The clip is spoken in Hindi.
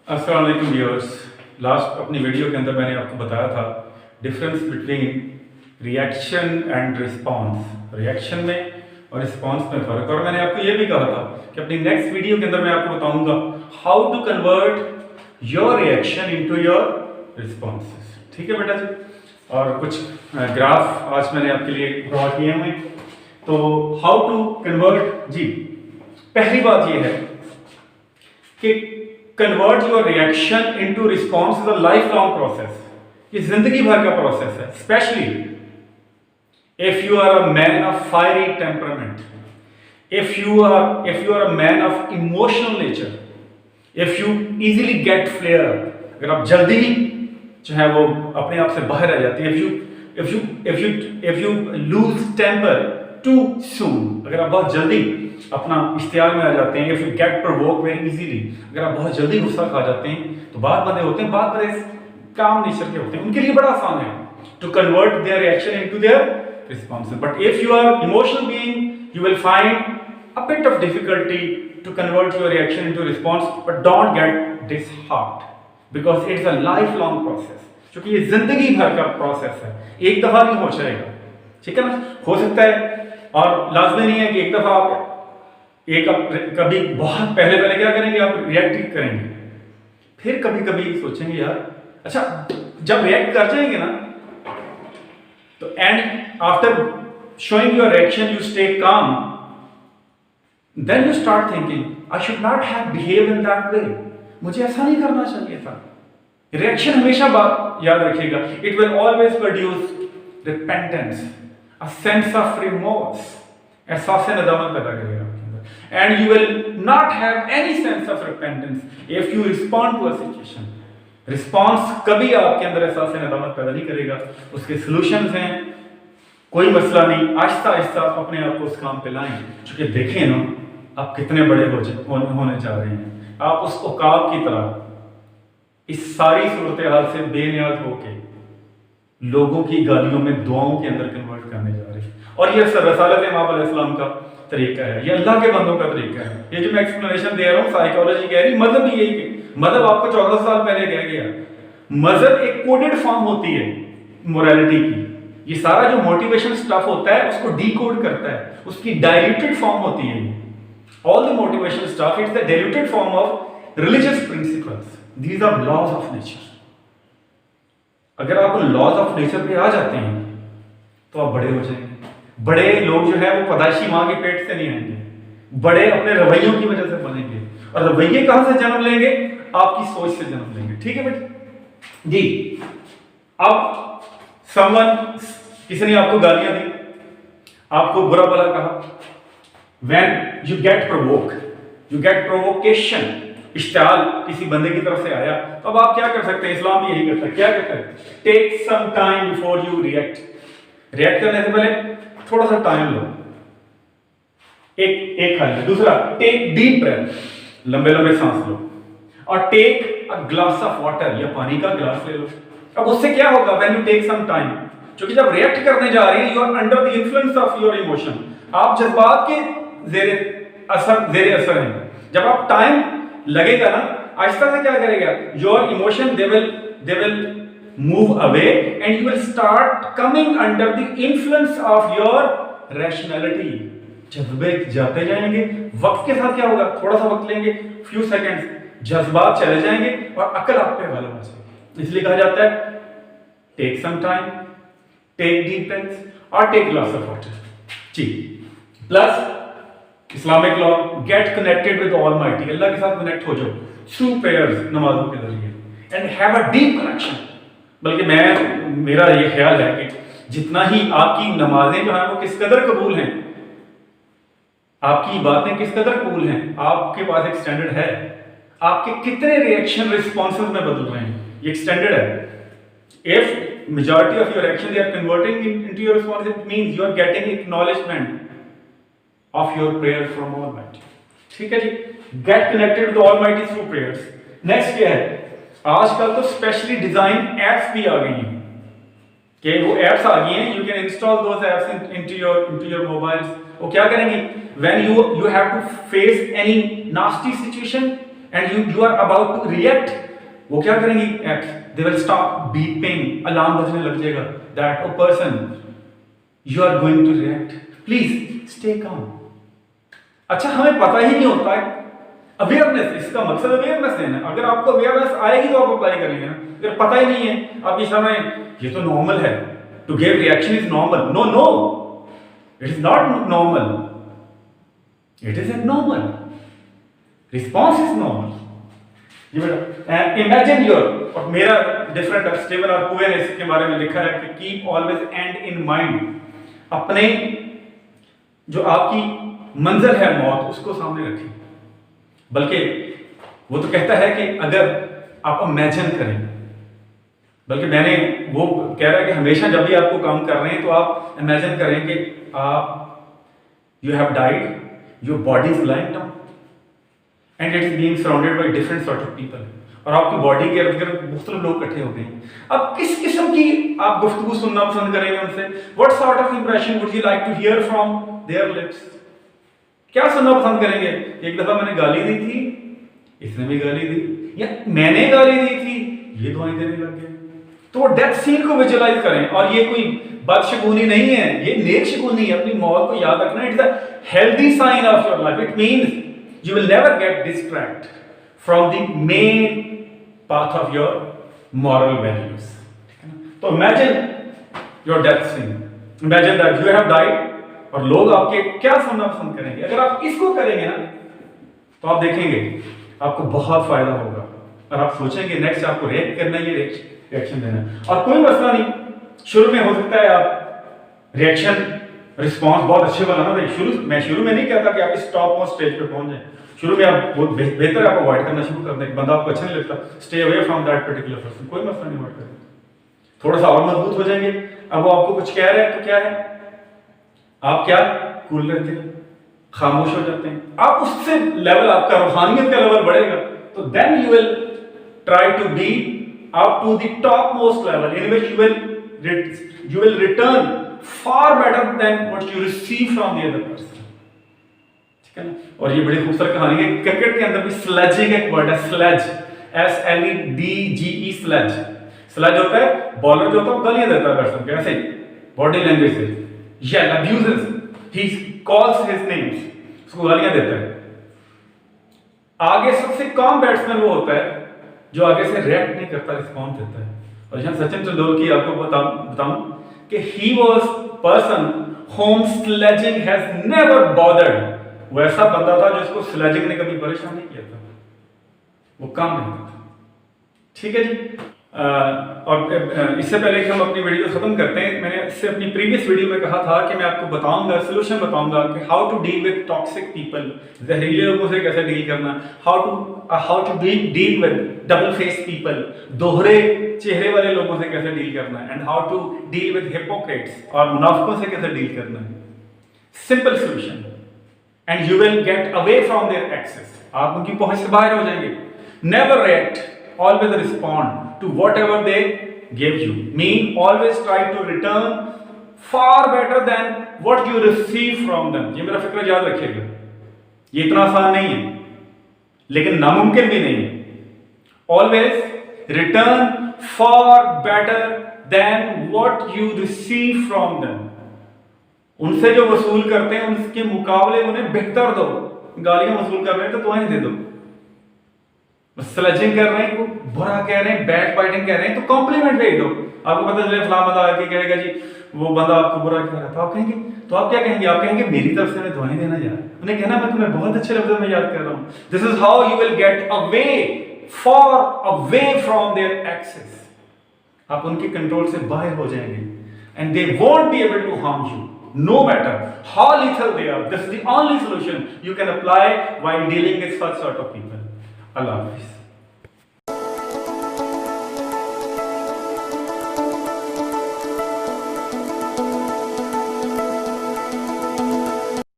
अस्सलाम वालेकुम व्यूअर्स। लास्ट अपनी वीडियो के अंदर मैंने आपको बताया था difference between reaction and response. Reaction में और रिस्पांस में फ़र्क। और मैंने आपको ये भी कहा था कि अपनी नेक्स्ट वीडियो के अंदर मैं आपको बताऊंगा how to convert your reaction into your responses. ठीक है बेटा जी। और कुछ ग्राफ आज मैंने आपके लिए ड्रॉ किए हुए हैं। तो हाउ टू कन्वर्ट जी, पहली बात ये है कि convert your reaction into response is a life long process. ये जिंदगी भर का प्रोसेस है, especially if you are a man of fiery temperament, if you are a man of emotional nature, if you easily get flare, अगर आप जल्दी जो है वो अपने आप से बाहर आ जाती है, if you lose temper too soon, अगर आप बहुत जल्दी अपना इश्तियाल में आ जाते हैं, if you get provoke very easily, अगर आप बहुत जल्दी गुस्सा खा जाते हैं, तो बात बंदे होते हैं, बात बड़े काम नेचर के होते हैं, उनके लिए बड़ा आसान है to convert their reaction into their response. But if you are emotional being, you will find a bit of difficulty to convert your reaction into response, but don't get disheartened because it's a lifelong process, क्योंकि ये जिंदगी भर का प्रोसेस है, एक दफा नहीं हो जाएगा। ठीक है ना, हो सकता है और लाजमी नहीं है कि एक दफा आप कभी बहुत पहले क्या करेंगे, आप रिएक्ट करेंगे, फिर कभी कभी सोचेंगे यार अच्छा, जब रिएक्ट कर जाएंगे ना तो and after showing your reaction you stay calm, then you start thinking I should not have behaved in that way, मुझे ऐसा नहीं करना चाहिए था। रिएक्शन हमेशा बात याद रखिएगा, it will always produce repentance, a sense of remorse, एहसास नदामत पैदा करेगा आपके अंदर, and you will not have any sense of repentance if you respond to a situation। Response कभी आपके अंदर एहसास नदामत पैदा नहीं करेगा। उसके सॉल्यूशंस हैं, कोई मसला नहीं, आहिस्ता आहिस्ता अपने आप को उस काम पे लाएं, क्योंकि देखें ना आप कितने बड़े होने जा रहे हैं। आप उस औकाब की तरह इस सारी सूरत हाल से बेनियाज होके लोगों की गालियों में दुआओं के अंदर कन्वर्ट करने जा रहे हैं। और ये रसालत इमाम अलैहिस्सलाम का तरीका है, ये अल्लाह के बंदों का तरीका है। ये जो मैं एक्सप्लेनेशन दे रहा हूँ, साइकोलॉजी कह रही, मजहब भी यही, मजहब आपको 14 साल पहले कह गया, मजहब एक कोडेड फॉर्म होती है मोरालिटी की। ये सारा जो मोटिवेशन स्टफ होता है उसको डीकोड करता है, उसकी डाइल्यूटेड फॉर्म होती है। All the motivational stuff, it's the diluted form of religious principles. These are laws of nature. अगर आप laws of nature पे आ जाते हैं तो आप बड़े हो जाएंगे। बड़े लोग जो है वो पैदाइशी माँ के पेट से नहीं आएंगे, बड़े अपने रवैयों की वजह से बनेंगे। और रवैये कहां से जन्म लेंगे? आपकी सोच से जन्म लेंगे। ठीक है बेटे जी। अब किसी ने आपको गालियां दी, आपको बुरा भला कहा, when you get provocation, इश्तियाल किसी बंदे की तरफ से आया, तो अब आप क्या कर सकते हैं? इस्लाम भी यही करता है, क्या कहता है? Take some time before you react. React करने से पहले थोड़ा सा टाइम लो, एक खा लो। दूसरा, टेक डीप ब्रेथ, लंबे लंबे सांस लो। और take a glass of water, या पानी का ग्लास ले लो। अब उससे क्या होगा? When you take some time, क्योंकि जब रिएक्ट करने जा रहे हैं you are under the influence of your emotion, आप जज्बात के जेरे असर हैं। जब आप टाइम लगेगा ना, आहिस्ता से क्या करेगा? Your emotion they will move away and you will start coming under the influence of your rationality. जज्बे जाते जाएंगे, वक्त के साथ क्या होगा? थोड़ा सा वक्त लेंगे, फ्यू सेकंड्स, जज्बात चले जाएंगे और अकल आप पे वाला बचेगा। इसलिए कहा जाता है take some time, take deep breaths और टेक ग्लास ऑफ वाटर। जी। Plus Islamic law, get connected with almighty, Allah के साथ कनेक्ट हो जाओ थ्रू प्रेयर्स, नमाजों के जरिए, and have a deep connection. बल्कि मेरा ये ख्याल है कि जितना ही आपकी नमाजें जो हैं वो किस कदर कबूल हैं, आपकी बातें किस कदर कबूल हैं, आपके पास एक स्टैंडर्ड है, आपके कितने रिएक्शन रिस्पॉन्सेज में बदल रहे हैं, ये एक स्टैंडर्ड है। If majority of your action they are converting into your response, it means you are getting acknowledgement of your prayer from Almighty। ठीक है जी। Get connected with Almighty through prayers। Next क्या है? आजकल तो स्पेशली डिजाइन एप्स भी आ गई हैं, कि वो एप्स आ गई हैं, you can install those apps into your mobiles। वो क्या करेंगी? When you have to face any nasty situation, and you are about to react, वो क्या करेंगे? They will start beeping, alarm बजने लग जाएगा, that a person you are going to react, please stay calm. अच्छा, हमें पता ही नहीं होता है अवेयरनेस, इसका मकसद अवेयरनेस देना। अगर आपको अवेयरनेस आएगी तो आप अप्लाई करेंगे ना। अगर पता ही नहीं है, आप ये समय ये तो नॉर्मल है, to give reaction is normal, no no, it is not normal, it is abnormal, response is normal. ये बेटा इमेजिन योर, और मेरा डिफरेंट स्टीवन और कुवे ने इसके बारे में लिखा है कि keep always and in mind, अपने जो आपकी मंजिल है मौत उसको सामने रखें। बल्कि वो तो कहता है कि अगर आप इमेजिन करें, बल्कि मैंने वो कह रहा है कि हमेशा जब भी आपको काम कर रहे हैं तो आप इमेजिन करें कि आप you have died, your body is lying down and it is being surrounded by different sort of people, और आपकी बॉडी के इर्द गिर्द मुख्तलिफ लोग इकट्ठे हो गए हैं। अब किस किस्म की आप गुफ्तगू सुनना पसंद करेंगे उनसे? What sort of impression would you like to hear from their lips? क्या सुनना पसंद करेंगे? एक दफा मैंने गाली दी थी, इसने भी गाली दी, या मैंने गाली दी थी, ये दुआएं देने लग गए। तो वो डेथ सीन को विजुअलाइज करें, और ये कोई बदशगुनी नहीं है, ये नेक शगुनी है। अपनी मौत को याद रखना, it's a healthy sign of your life. It means you will never get distract from the main path of your moral values. तो imagine your death scene, imagine that you have died, और लोग आपके क्या सुनना पसंद करेंगे। अगर आप इसको करेंगे ना तो आप देखेंगे आपको बहुत फायदा होगा, और आप सोचेंगे नेक्स्ट आपको रिएक्ट करना है, ये रिएक्शन देना है। और कोई मसला नहीं, शुरू में हो सकता है आप रिएक्शन रिस्पॉन्स बहुत अच्छे बनाना भाई। मैं शुरू में नहीं कहता कि आप इस टॉप मोस्ट स्टेज पे पहुंच जाए। शुरू में आप बहुत बेहतर आप अवॉइड करना शुरू कर दें, बंदा आपको अच्छा नहीं लगता, stay away from that particular person, कोई मसला नहीं, अवॉइड करें। थोड़ा सा और मजबूत हो जाएंगे, अब वो आपको कुछ कह रहे हैं तो क्या है, आप क्या कूल रहते हैं, खामोश हो जाते हैं। आप उससे लेवल, आपका रूहानियत का लेवल बढ़ेगा, तो then you will try to be up to the top most level in which you will return far better than what you receive from the other person, ठीक है ना। और ये बड़ी खूबसूरत कहानी है। क्रिकेट के अंदर भी स्लेजिंग एक वर्ड है, स्लेज, SLEDGE, स्लेज। स्लेज होता है बॉलर जो होता है गालियां देता है बैट्समैन को, ऐसे बॉडी लैंग्वेज से, yell, abuses, he calls his names, उसको गालियां देता है। आगे सबसे कम बैट्समैन वो होता है जो आगे से रिएक्ट नहीं करता, रिस्पॉन्स देता है। और यहाँ सचिन तेंदुलकर की आपको बताऊं कि he was person whom sledging has never bothered, वो ऐसा बंदा था जिसको स्लेजिंग ने कभी परेशान नहीं किया था, वो काम नहीं था, ठीक है जी। और इससे पहले कि हम अपनी वीडियो खत्म करते हैं, मैंने इससे अपनी प्रीवियस वीडियो में कहा था कि मैं आपको बताऊंगा, सोल्यूशन बताऊंगा कि how to deal with toxic people, जहरीले लोगों से कैसे डील करना, how to deal with double face people, दोहरे चेहरे वाले लोगों से कैसे डील करना है, and how to deal with hypocrites और मुनाफिकों से कैसे डील करना है। Simple solution, and you will get away from their access, आप उनकी पहुंच से बाहर हो जाएंगे। Never react, always respond to whatever they give you, mean always try to return far better than what you receive from them। ये मेरा फिक्र याद रखिएगा, ये इतना आसान नहीं है लेकिन नामुमकिन भी नहीं है। always return far better than what you receive from them, उनसे जो वसूल करते हैं उसके मुकाबले उन्हें बेहतर दो। गालियां वसूल कर रहे हैं तो दुआएं दे दो, स्लेजिंग कर रहे हैं, बुरा कह रहे हैं, बैक बाइटिंग कर रहे हैं तो कॉम्प्लीमेंट भेज दो। आपको पता चले फलां बंदा आके कहेगा जी वो बंदा आपको बुरा कह रहा था, आप कहेंगे, तो आप क्या कहेंगे? आप कहेंगे मेरी तरफ से मैं दुआएं देना यार, उन्हें कहना मैं तुम्हें बहुत अच्छे लफ्ज़ों में याद कर रहा हूं। This is how you will get away, far away from their access, आप उनके कंट्रोल से बाहर हो जाएंगे, and they won't be able to harm you no matter how lethal they are। This is the only solution you can apply while dealing with such sort of people। Allah Hafiz।